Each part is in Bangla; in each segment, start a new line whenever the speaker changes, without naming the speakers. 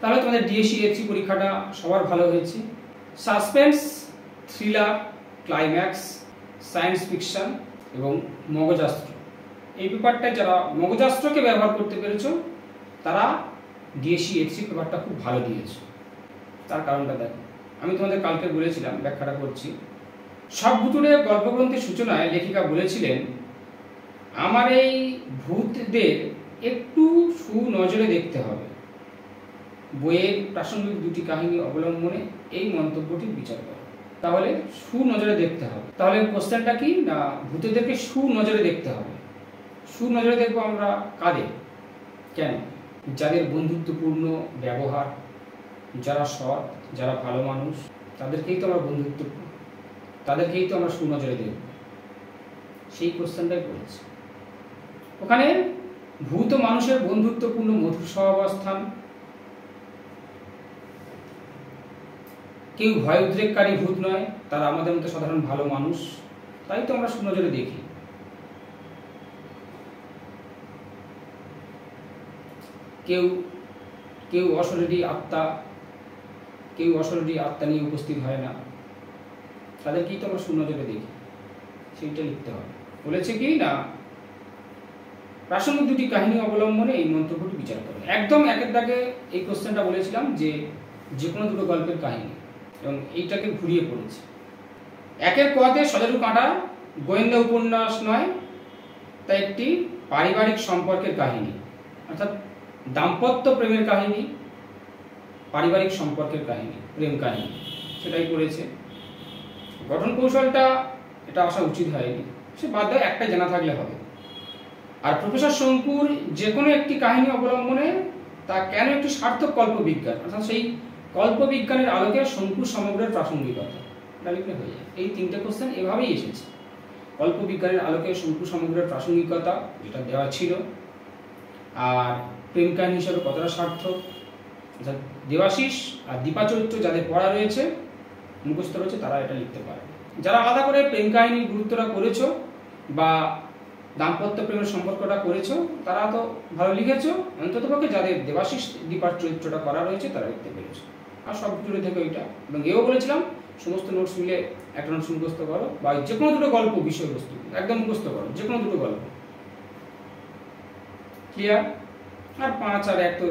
তাহলে তোমাদের ডিএসসি এসসি পরীক্ষাটা সবার ভালো হয়েছে। Suspense, thriller, climax, science fiction এবং মগজাস্ত্র, এই পেপারটায় যারা মগজাস্ত্রকে ব্যবহার করতে পেরেছো তারা ডিএসসি এসসি পেপারটা খুব ভালো দিয়েছে। তার কারণটা দেখো, আমি তোমাদের কালকে বলেছিলাম, ব্যাখ্যাটা করছি। সব ভুতুড়ে গল্পগ্রন্থের সূচনায় লেখিকা বলেছিলেন, আমার এই ভূতদের একটু সুনজরে দেখতে হবে। বইয়ের প্রাসঙ্গিক দুটি কাহিনী অবলম্বনে এই মন্তব্যটি বিচার করো। তাহলে সুনজরে দেখতে হবে, তাহলে কোশ্চেনটা কি না, ভূতেদেরকে সুনজরে দেখতে হবে। সুনজরে দেখবো আমরা কাদের, কেন? যাদের বন্ধুত্বপূর্ণ ব্যবহার, যারা সৎ, যারা ভালো মানুষ, তাদেরকেই তো আমরা তাদেরকেই তো আমরা সুনজরে দেখব। সেই কোশ্চেনটাই করেছি। ওখানে ভূত মানুষের বন্ধুত্বপূর্ণ মধুর সহাবস্থান, কেউ ভয় উদ্রেককারী ভূত নয়, তারা আমাদের মতো সাধারণ ভালো মানুষ, তাই তো আমরা সুনজরে দেখি। কেউ অশরীরী আত্মা নিয়ে উপস্থিত হয় না, তাদেরকেই তো আমরা সুনজরে দেখি। সেইটা লিখতে হবে। বলেছে কি না, প্রাসঙ্গিক দুটি কাহিনী অবলম্বনে এই মন্তব্যটি বিচার করে। একদম একের দাগে এই কোশ্চেনটা বলেছিলাম যে কোনো দুটো গল্পের কাহিনী, এবং এইটাকে ঘুরিয়ে পড়েছে। একের কতে সজারু কাঁটা গোয়েন্দা উপন্যাস নয়, তা একটি পারিবারিক সম্পর্কের কাহিনী, অর্থাৎ দাম্পত্য প্রেমের কাহিনী, পারিবারিক সম্পর্কের কাহিনী, প্রেম কাহিনী, সেটাই করেছে। গঠন কৌশলটা এটা আসা উচিত হয়নি, সে বাদ দেয়, একটাই জানা থাকলে হবে। আর প্রফেসর শঙ্কুর যে কোনো একটি কাহিনী অবলম্বনে তা কেন একটি সার্থক কল্পবিজ্ঞান, অর্থাৎ সেই কল্পবিজ্ঞানের আলোকে শঙ্কুর সমগ্রের প্রাসঙ্গিকতা, এটা লিখলে হয়ে যায়। এই তিনটে কোশ্চেন এভাবেই এসেছে। কল্পবিজ্ঞানের আলোকে শঙ্কু সমগ্রের প্রাসঙ্গিকতা, যেটা দেওয়া ছিল, আর প্রেম কাহিনী হিসাবে কতটা সার্থক, অর্থাৎ দেবাশিস আর দীপা চরিত্র যাদের পড়া রয়েছে, মুখস্থ রয়েছে, তারা এটা লিখতে পারে। যারা আলাদা করে প্রেম কাহিনীর গুরুত্বটা করেছো বা দাম্পত্য প্রেমের সম্পর্কটা করেছো, তারা তো ভালো লিখেছো। অন্ততপক্ষে যাদের দেবাশিস দীপার চরিত্রটা করা রয়েছে তারা লিখতে পেরেছো। আর সব জুড়ে থেকে ওইটা, এবং এও বলেছিলাম সমস্ত নোটস মিলে একটা নোটস মুখস্থ করো, বা যে কোনো দুটো গল্প বিষয়বস্তু একদম মুখস্থ করো, যে কোনো দুটো গল্প। ক্লিয়ার? আর 5 আর 1 তো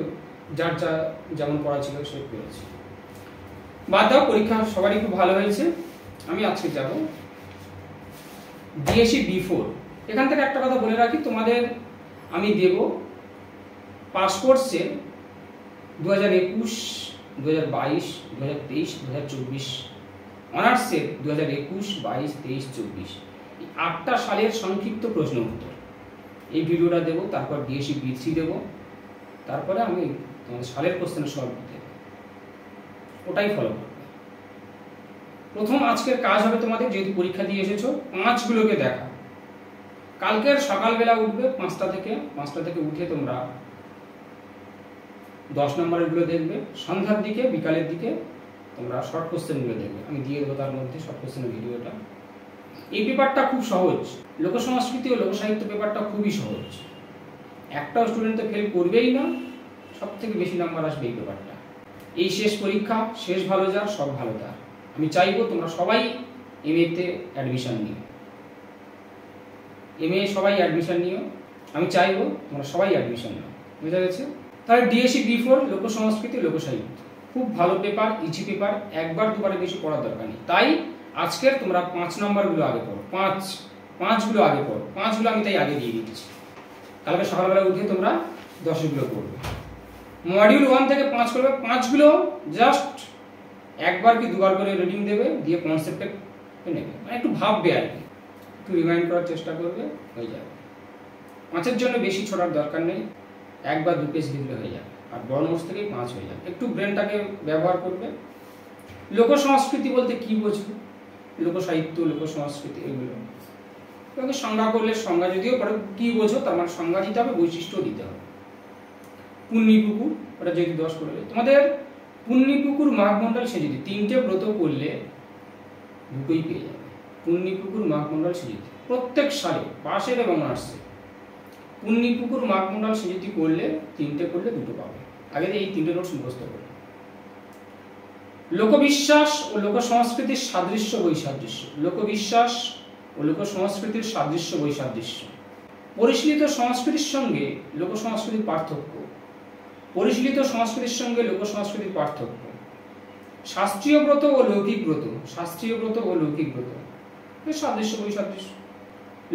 যার যা যেমন পড়া ছিল সে পেয়েছে। বাদ দাও, পরীক্ষা সবারই খুব ভালো হয়েছে। আমি আজকে যাব ডিএসসি B4। এখান থেকে একটা কথা বলে রাখি, তোমাদের আমি দেব পাসকোর্সে 2021, 2022, 2023, 2024, অনার্সের 2021, 22, 23, 24, এই 8টা সালের সংক্ষিপ্ত প্রশ্ন উত্তর এই ভিডিওটা দেবো। তারপর ডিএসসি B3 দেবো, তারপরে আমি তোমাদের সালের কোশ্চেনের সলভ দেব, ওটাই ফলো করবে। প্রথম আজকের কাজ হবে তোমাদের, যেহেতু পরীক্ষা দিয়ে এসেছো, 5গুলোকে দেখা। কালকের সকালবেলা উঠবে 5টা থেকে উঠে তোমরা 10 নম্বরের গুলো দেখবে। সন্ধ্যার দিকে, বিকালের দিকে তোমরা শর্ট কোশ্চেনগুলো দেখবে, আমি দিয়ে দেবো তার মধ্যে শর্ট কোশ্চেনের ভিডিওটা। এই পেপারটা খুব সহজ, লোকসংস্কৃতি ও লোকসাহিত্য পেপারটা খুবই সহজ। একটাও স্টুডেন্ট তো ফেল করবেই না, সব থেকে বেশি নাম্বার আসবে এই পেপারটা। এই শেষ পরীক্ষা, শেষ ভালো যার, সব ভালো তার। আমি চাইবো তোমরা সবাই MA-তে অ্যাডমিশন নিও, MA সবাই অ্যাডমিশন নিও, আমি চাইবো তোমরা সবাই অ্যাডমিশন নাও। বুঝা গেছে? তাহলে ডিএসসি B4 লোকসংস্কৃতি লোকসাহিত্য খুব ভালো পেপার, ইজি পেপার, একবার দুবারে বেশি পড়ার দরকার নেই। তাই আজকের তোমরা 5 নম্বরগুলো আগে পড়ো, 5গুলো আগে পড়ো, 5গুলো আমি তাই আগে দিয়ে দিচ্ছি। কালকে সকালবেলা উঠে তোমরা 10গুলো পড়বে। মডিউল 1 থেকে 5 করবে, 5গুলো জাস্ট একবার কি দুবার করে রিডিং দেবে, দিয়ে কনসেপ্টে নেবে, মানে একটু ভাববে আর কি, একটু রিমাইন্ড করার চেষ্টা করবে, হয়ে যাবে। 5-এর জন্য বেশি ছোটার দরকার নেই, 1 বা 2 পেজ লিখলে হয়ে যাবে, আর বড় নোটস থেকেই 5 হয়ে যাবে। একটু ব্রেনটাকে ব্যবহার করবে। লোকসংস্কৃতি বলতে কি বোঝো, লোকসাহিত্য, লোকসংস্কৃতি, এগুলো সংজ্ঞা করলে, সংজ্ঞা যদিও পরে কি বোঝো তার মানে সংজ্ঞা দিতে হবে, বৈশিষ্ট্য দিতে হবে। পুণ্যিপুকুর, ওটা যেহেতু 10 করলে, তোমাদের পুণ্যিপুকুর মাঘমণ্ডল সেজিতি 3টে ব্রত করলে 2টোই পেয়ে যাবে। পুণ্যিপুকুর মাঘমণ্ডল সেজিতি প্রত্যেক সালে, পাশের এবং অনার্সে পুণ্যিপুকুর মাঘমণ্ডল সেজিতি করলে 3টে করলে 2টো পাবে। আগে এই তিনটে নোটস মুখস্থ করো। লোকবিশ্বাস ও লোক সংস্কৃতির সাদৃশ্য বৈসাদৃশ্য। লোকবিশ্বাস ও লোক সংস্কৃতির সাদৃশ্য বৈসাদৃশ্য। পরিশীলিত সংস্কৃতির সঙ্গে লোক সংস্কৃতির পার্থক্য। পরিশীলিত সংস্কৃতির সঙ্গে লোক সংস্কৃতির পার্থক্য। শাস্ত্রীয় ব্রত ও লৌকিক ব্রত। শাস্ত্রীয় ব্রত ও লৌকিক ব্রত এর সাদৃশ্য বৈসাদৃশ্য।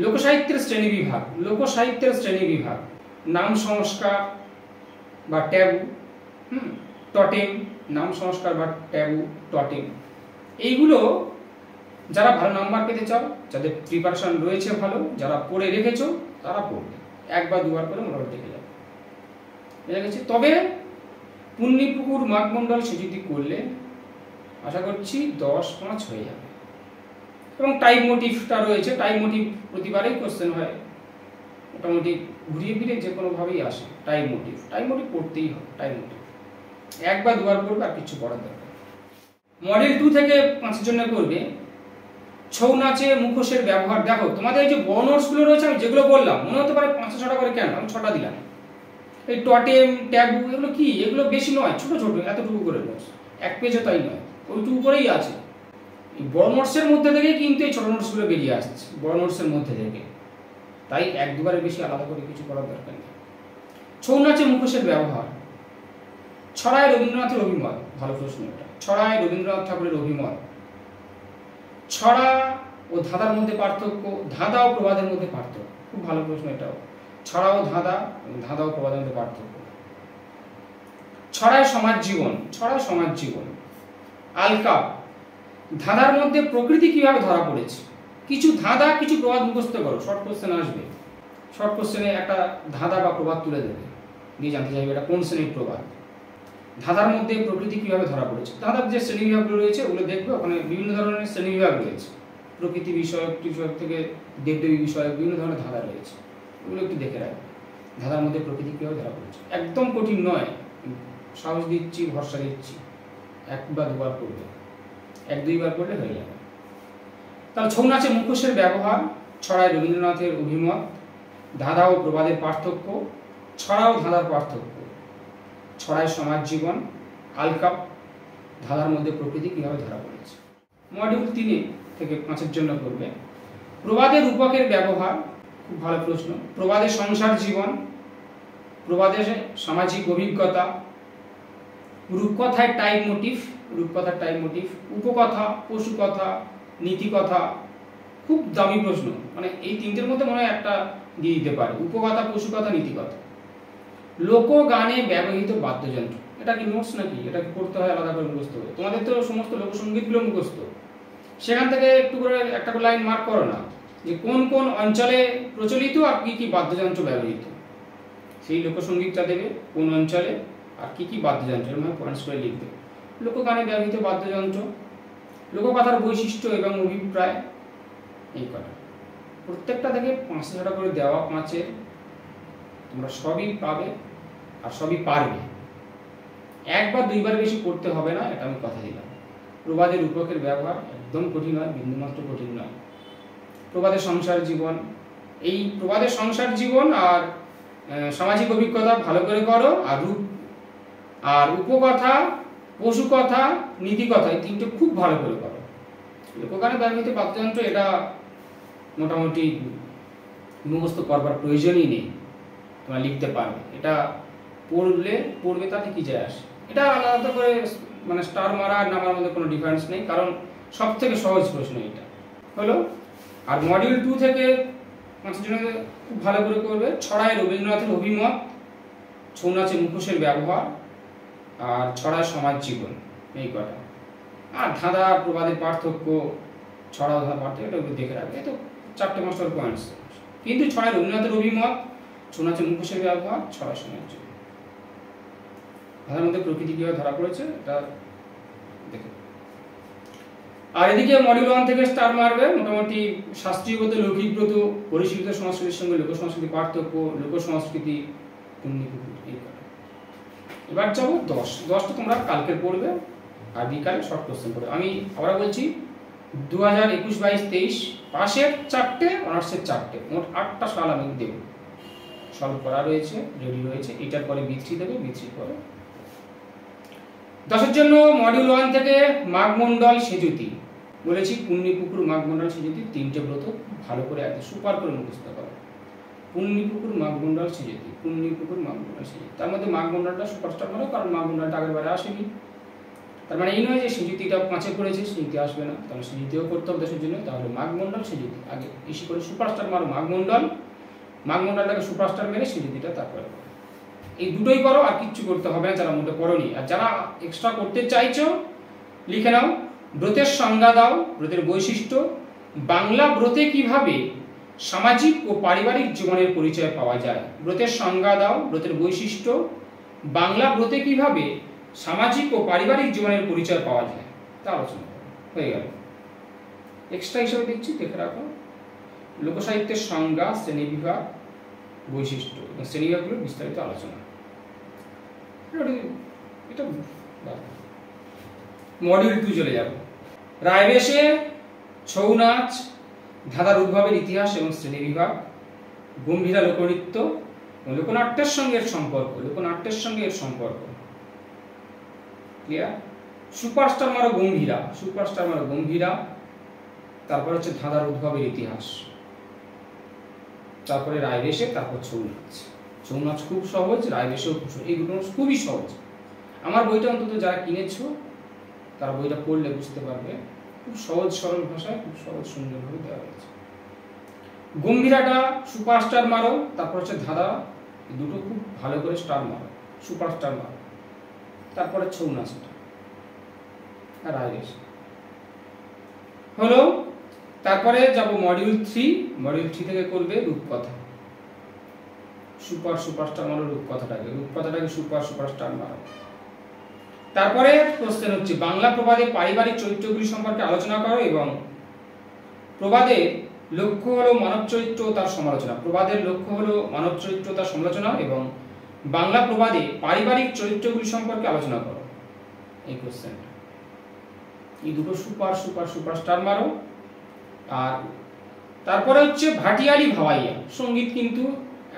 লোকসাহিত্যের শ্রেণীবিভাগ। লোকসাহিত্যের শ্রেণীবিভাগ নাম সংস্কার বা ট্যাবু, টটেম, নাম সংস্কার বা ট্যাবু, টটেম, এইগুলো যারা ভালো নাম্বার পেতে চাও, যাদের প্রিপারেশন রয়েছে ভালো, যারা পড়ে রেখেছো তারা পড়বে, একবার দুবার করে মোটামুটি দেখে যাবে, বুঝা গেছে। তবে পুণ্যিপুকুর মাঘমণ্ডল সে যদি করলে আশা করছি 10-5 হয়ে যাবে। এবং টাইপ মোটিভটা রয়েছে, টাইপ মোটিভ প্রতিবারেই কোশ্চেন হয়, মোটামুটি ঘুরিয়ে ফিরে যে কোনোভাবেই আসে। টাইপ মোটিভ পড়তেই হবে। টাইপ মোটিভ একবার দুবার করবে, আর কিছু পড়ার দরকার। মডেল 2 থেকে 5 জন্য করবে ছৌ নাচে মুখোশের ব্যবহার। দেখো তোমাদের এই যে বড় নোটসগুলো রয়েছে, আমি যেগুলো বললাম মনে হতে পারে 5-6টা করে, কেন আমি 6টা দিলাম। এই টটেম, ট্যাবু এগুলো কি, এগুলো বেশি নয়, ছোট ছোট এতটুকু করে নোটস, 1 পেজও তাই নয়, ওইটুকু করেই আছে। এই বড় নোটসের মধ্যে থেকেই কিন্তু এই ছোট নোটসগুলো বেরিয়ে আসছে, বড় নোটসের মধ্যে থেকে, তাই 1-2বারের বেশি আলাদা করে কিছু করার দরকার নেই। ছৌ নাচে মুখোশের ব্যবহার। ছড়ায় রবীন্দ্রনাথের অভিমত। ভালো প্রশ্ন এটা। ছড়ায় রবীন্দ্রনাথ ঠাকুরের অভিমত। ছড়া ও ধাঁধার মধ্যে পার্থক্য। ধাঁধা ও প্রবাদের মধ্যে পার্থক্য। খুব ভালো প্রশ্ন এটাও। ছড়া ও ধাঁধা, ধাঁধা ও প্রবাদের মধ্যে পার্থক্য। ছড়ায় সমাজ জীবন। ছড়ায় সমাজ জীবন। আলকাপ। ধাঁধার মধ্যে প্রকৃতি কিভাবে ধরা পড়েছে। কিছু ধাঁধা কিছু প্রবাদ মুখস্থ করো, শর্ট কোশ্চেন আসবে। শর্ট কোশ্চেনে একটা ধাঁধা বা প্রবাদ তুলে দেবে, দিয়ে জানতে চাইবে এটা কোন শ্রেণীর প্রবাদ। ধাঁধার মধ্যে প্রকৃতি কিভাবে ধরা পড়েছে। ধাঁধার যে শ্রেণীবিভাগগুলো রয়েছে ওগুলো দেখবে, ওখানে বিভিন্ন ধরনের শ্রেণীবিভাগ রয়েছে। প্রকৃতি বিষয়ক থেকে দেবদেবী বিষয়ক বিভিন্ন ধরনের ধাঁধা রয়েছে, ওগুলো একটু দেখে রাখবে। ধাঁধার মধ্যে প্রকৃতি কিভাবে ধরা পড়েছে, একদম কঠিন নয়, সাহস দিচ্ছি, ভরসা দিচ্ছি, 1 বা 2বার করবে, 1-2বার করলে হয়ে যাবে। তাহলে ছৌ নাচে মুখোশের ব্যবহার, ছড়ায় রবীন্দ্রনাথের অভিমত, ধাঁধা ও প্রবাদের পার্থক্য, ছড়া ও ধাঁধার পার্থক্য, ছড়ায় সমাজ জীবন, আলকাপ, ধাঁধার মধ্যে প্রকৃতি কিভাবে ধরা পড়েছে। মডিউল 3 থেকে 5 জন্য করবে প্রবাদের রূপকের ব্যবহার। খুব ভালো প্রশ্ন। প্রবাদের সংসার জীবন, প্রবাদের সামাজিক অভিজ্ঞতা, রূপকথায় টাইপ মোটিভ, রূপকথার টাইপ মোটিভ, উপকথা, পশুকথা, নীতিকথা। খুব দামি প্রশ্ন, মানে এই তিনটের মধ্যে মনে হয় একটা দিয়ে দিতে পারে, উপকথা, পশুকথা, নীতিকথা। লোকগানে ব্যবহৃত বাদ্যযন্ত্র। এটা কি নোটস নাকি, এটা কি করতে হয় আলাদা করে মুখস্থ হবে। তোমাদের তো সমস্ত লোকসঙ্গীতগুলো মুখস্থ, সেখান থেকে একটু করে একটা করে লাইন মার্ক করো না, যে কোন কোন অঞ্চলে প্রচলিত আর কি কি বাদ্যযন্ত্র ব্যবহৃত। সেই লোকসঙ্গীতটা দেবে কোন অঞ্চলে আর কি কি বাদ্যযন্ত্র, এর মানে পয়েন্টস করে লিখবে। লোকগানে ব্যবহৃত বাদ্যযন্ত্র, লোককথার বৈশিষ্ট্য এবং অভিপ্রায়, এই কটা। প্রত্যেকটা থেকে 5-6টা করে দেওয়া, 5-এর তোমরা সবই পাবে আর সবই পারবে। 1 বা 2বার বেশি করতে হবে না, এটা আমি কথা দিলাম। প্রবাদের রূপকের ব্যবহার একদম কঠিন নয়, বিন্দুমাত্র কঠিন নয়। প্রবাদের সংসার জীবন, এই প্রবাদের সংসার জীবন আর সামাজিক অভিজ্ঞতা ভালো করে করো, আর উপকথা, পশুকথা, নীতিকথা, এই 3টে খুব ভালো করে করো। লোকগানে ব্যবহৃত বাদ্যযন্ত্র এটা মোটামুটি মুখস্থ করবার প্রয়োজনই নেই, তোমরা লিখতে পারবে। এটা পড়বে তাতে কি যায় আসে। এটা আলাদা করে মানে স্টার মারা আর নামার মধ্যে কোনো ডিফারেন্স নেই, কারণ সব থেকে সহজ প্রশ্ন এটা হলো। আর মডিউল 2 থেকে 5 জনের খুব ভালো করে করবে ছড়ায় রবীন্দ্রনাথের অভিমত, ছৌ নাচে মুখোশের ব্যবহার, আর ছড়ায় সমাজ জীবন, এই কটা। আর ধাঁধা প্রবাদের পার্থক্য, ছড়া ধাঁধা পার্থক্য, এটা দেখে রাখবে। এই তো 4-5টা পয়েন্টস। কিন্তু ছড়ায় রবীন্দ্রনাথের অভিমত, ছৌ নাচে মুখোশের ব্যবহার, ছড়ায় সমাজ জীবন, ধাঁধার মধ্যে প্রকৃতি কিভাবে ধরা পড়েছে এটা দেখে। আর এদিকে মডিউল 1 থেকে স্টার মারবে মোটামুটি শাস্ত্রীয় ব্রত, লৌকিক ব্রত, পরিশীলিত সংস্কৃতির সঙ্গে লোক সংস্কৃতির পার্থক্য, লোক সংস্কৃতি, এই কটা। এবার যাবো 10টা তোমরা কালকে পড়বে, আর বিকালে শর্ট কোশ্চেন পড়বে। আমি আবার বলছি 2021-22-23 পাশের 4টে, অনার্সের 4টে, মোট 8টা সাল আমি দেব। সলভ করা রয়েছে, রেডি রয়েছে। এটার পরে B3 দেবে, B3 পরে 10-এর জন্য মডিউল 1 থেকে মাঘমণ্ডল সেজুতি বলেছি, পুণ্যিপুকুর মাঘমণ্ডল সেজুতি 3টে ব্রত ভালো করে একদম সুপার করে মুখস্থ করো। পুণ্যিপুকুর মাঘমণ্ডল সেজুতি, পুণ্যিপুকুর মাঘমণ্ডল সেজুতি, তার মধ্যে মাঘমণ্ডলটা সুপারস্টার মারো, কারণ মাঘমণ্ডলটা আগের বারে আসেনি। তার মানে এই নয় যে সেজুতিটা 5-এ পড়েছে, সেজুতি আসবে না, তাহলে সেজুতিও করতে হবে 10-এর জন্য। তাহলে মাঘমণ্ডল সেজুতি আগে বেশি করে সুপারস্টার মারো মাঘমণ্ডল, মাঘমণ্ডলটাকে সুপারস্টার মেরে সেজুতিটা তারপরে করো। এই দুটোই করো, আর কিচ্ছু করতে হবে না যারা মোটে করোনি। আর যারা এক্সট্রা করতে চাইছো লিখে নাও, ব্রতের সংজ্ঞা দাও, ব্রতের বৈশিষ্ট্য, বাংলা ব্রতে কিভাবে সামাজিক ও পারিবারিক জীবনের পরিচয় পাওয়া যায়। ব্রতের সংজ্ঞা দাও, ব্রতের বৈশিষ্ট্য, বাংলা ব্রতে কিভাবে সামাজিক ও পারিবারিক জীবনের পরিচয় পাওয়া যায় তা আলোচনা করো। হয়ে গেল। এক্সট্রা হিসেবে দিচ্ছি, দেখে রাখো। লোকসাহিত্যের সংজ্ঞা, শ্রেণীবিভাগ, বৈশিষ্ট্য এবং শ্রেণীবিভাগগুলোর বিস্তারিত আলোচনা। এটা মডিউল 2 চলে যাব। রায়বেশে, ছৌ নাচ, ধাঁধার উদ্ভবের ইতিহাস এবং শ্রেণীবিভাগ, গম্ভীরা লোকনৃত্য, লোকনাট্যের সঙ্গে এর সম্পর্ক, লোকনাট্যের সঙ্গে এর সম্পর্ক। ক্লিয়ার? সুপারস্টার মারো গম্ভীরা, সুপারস্টার মারো গম্ভীরা, তারপর হচ্ছে ধাঁধার উদ্ভবের ইতিহাস, তারপরে রায়বেশে, তারপর ছৌ নাচ। ছৌ নাচ খুব সহজ, রায়বেশেও খুব সহজ, এই দুটো খুবই সহজ। আমার বইটা অন্তত যারা কিনেছো তারা বইটা পড়লে বুঝতে পারবে, খুব সহজ সরল ভাষায় খুব সহজ সুন্দরভাবে দেওয়া হয়েছে। গম্ভীরাটা সুপারস্টার মারো, তারপর হচ্ছে ধাঁধা, দুটো খুব ভালো করে স্টার মারো, সুপারস্টার মারো, তারপরে ছৌ নাচটা আর রায়বেশ হলো। তারপরে যাব মডিউল 3। মডিউল 3 থেকে করবে রূপকথা। সুপারস্টার মারো রূপকথাটাকে সুপারস্টার মারো। তারপরে প্রশ্ন হচ্ছে বাংলা প্রবাদে পারিবারিক চরিত্রগুলি সম্পর্কে আলোচনা করো এবং প্রবাদের লক্ষ্য হলো মানব চরিত্র ও তার সমালোচনা। প্রবাদের লক্ষ্য হলো মানব চরিত্র তার সমালোচনা এবং বাংলা প্রবাদে পারিবারিক চরিত্রগুলি সম্পর্কে আলোচনা করো। এই কোশ্চেনটা, এই দুটো সুপারস্টার মারো। আর তারপরে হচ্ছে ভাটিয়ালি ভাওয়াইয়া, সঙ্গীত কিন্তু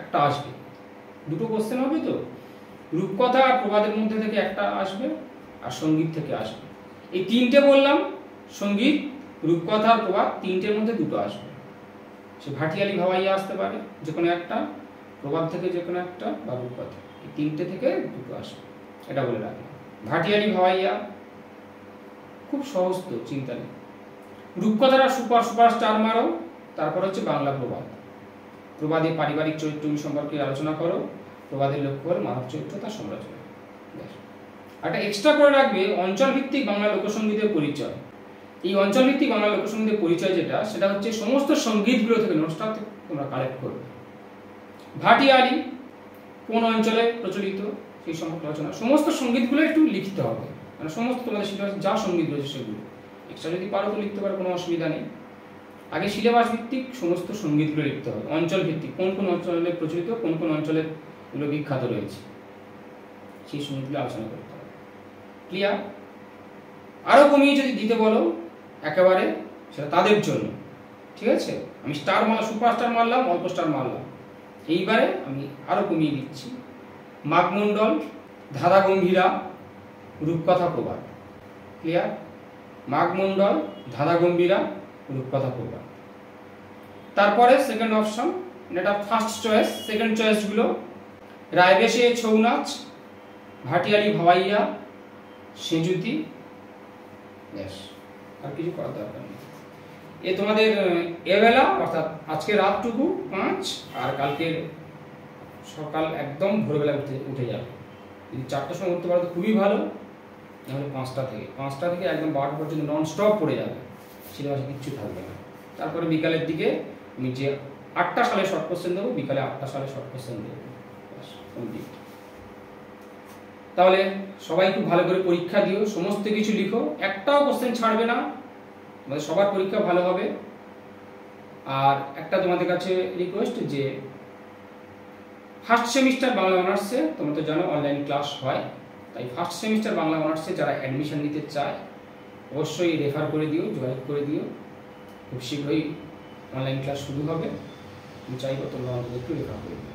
একটা আসবে, দুটো কোশ্চেন হবে তো, রূপকথা আর প্রবাদের মধ্যে থেকে একটা আসবে আর সঙ্গীত থেকে আসবে। এই 3টে বললাম, সঙ্গীত, রূপকথা আর প্রবাদ, 3টের মধ্যে দুটো আসবে। সে ভাটিয়ালি ভাওয়াইয়া আসতে পারে যে কোনো একটা, প্রবাদ থেকে যে কোনো একটা, বা রূপকথা, এই 3টে থেকে দুটো আসবে, এটা বলে রাখলাম। ভাটিয়ালি ভাওয়াইয়া খুব সহজ তো, চিন্তা নেই। রূপকথাটা সুপারস্টার মারো, তারপর হচ্ছে বাংলা প্রবাদ। প্রবাদে পারিবারিক চরিত্রগুলি সম্পর্কে আলোচনা করো, প্রবাদের লক্ষ্য হল মানব চরিত্র তার সমালোচনা। একটা এক্সট্রা করে রাখবে অঞ্চলভিত্তিক বাংলা লোকসঙ্গীতের পরিচয়। এই অঞ্চলভিত্তিক বাংলা লোকসঙ্গীতের পরিচয় যেটা, সেটা হচ্ছে সমস্ত সঙ্গীতগুলো থেকে নোটসটা তোমরা কালেক্ট করবে। ভাটিয়ালি কোন অঞ্চলে প্রচলিত সেই সম্পর্কে আলোচনা, সমস্ত সঙ্গীতগুলো একটু লিখতে হবে, মানে সমস্ত তোমাদের সিলেবাস যা সঙ্গীত রয়েছে সেগুলো। এক্সট্রা যদি পারো তো লিখতে পারো, কোনো অসুবিধা নেই। আগে সিলেবাস ভিত্তিক সমস্ত সঙ্গীতগুলো লিখতে হবে, অঞ্চল ভিত্তিক কোন কোন অঞ্চলে প্রচলিত, কোন কোন অঞ্চলের এগুলো বিখ্যাত রয়েছে, সেই সঙ্গীতগুলো আলোচনা করতে হবে। ক্লিয়ার? আরও কমিয়ে যদি দিতে বলো একেবারে, সেটা তাদের জন্য, ঠিক আছে? আমি স্টার মারলাম, সুপারস্টার মারলাম, অল্প স্টার মারলাম, এইবারে আমি আরও কমিয়ে দিচ্ছি। মাঘমণ্ডল, ধাঁধা গম্ভীরা, রূপকথা প্রবাদ। ক্লিয়ার? মাঘমণ্ডল, ধাঁধা গম্ভীরা, রূপকথা প্রবাদ। তারপরে সেকেন্ড অপশন, এটা ফার্স্ট চয়েস, সেকেন্ড চয়েসগুলো রায়বেশে, ছৌ নাচ, ভাটিয়ালি ভাওয়াইয়া, সেজুতি, ব্যাস, আর কিছু করার দরকার নেই। এ তোমাদের এবেলা অর্থাৎ আজকে রাতটুকু 5, আর কালকের সকাল একদম ভোরবেলা উঠে যাবে। যদি 4টার সময় উঠতে পারো তো খুবই ভালো, নাহলে 5টা থেকে একদম 12টা পর্যন্ত নন স্টপ পড়ে যাবে, সিলেবাসে কিচ্ছু থাকবে না। তারপরে বিকালের দিকে আমি যে 8টা সালে শর্ট কোশ্চেন দেবো, বিকালে 8টা সালে শর্ট কোশ্চেন দেবো, কমপ্লিট। তাহলে সবাই খুব ভালো করে পরীক্ষা দিও, সমস্ত কিছু লিখো, একটাও কোশ্চেন ছাড়বে না, তোমাদের সবার পরীক্ষা ভালো হবে। আর একটা তোমাদের কাছে রিকোয়েস্ট, যে ফার্স্ট সেমিস্টার বাংলা অনার্সে তোমরা তো জানো অনলাইন ক্লাস হয়, তাই ফার্স্ট সেমিস্টার বাংলা অনার্সে যারা অ্যাডমিশন নিতে চায় অবশ্যই রেফার করে দিও, যোগাযোগ করে দিও। খুব শীঘ্রই অনলাইন ক্লাস শুরু হবে, আমি চাইবো তোমরা আমাদের একটু রেফার করে দিও।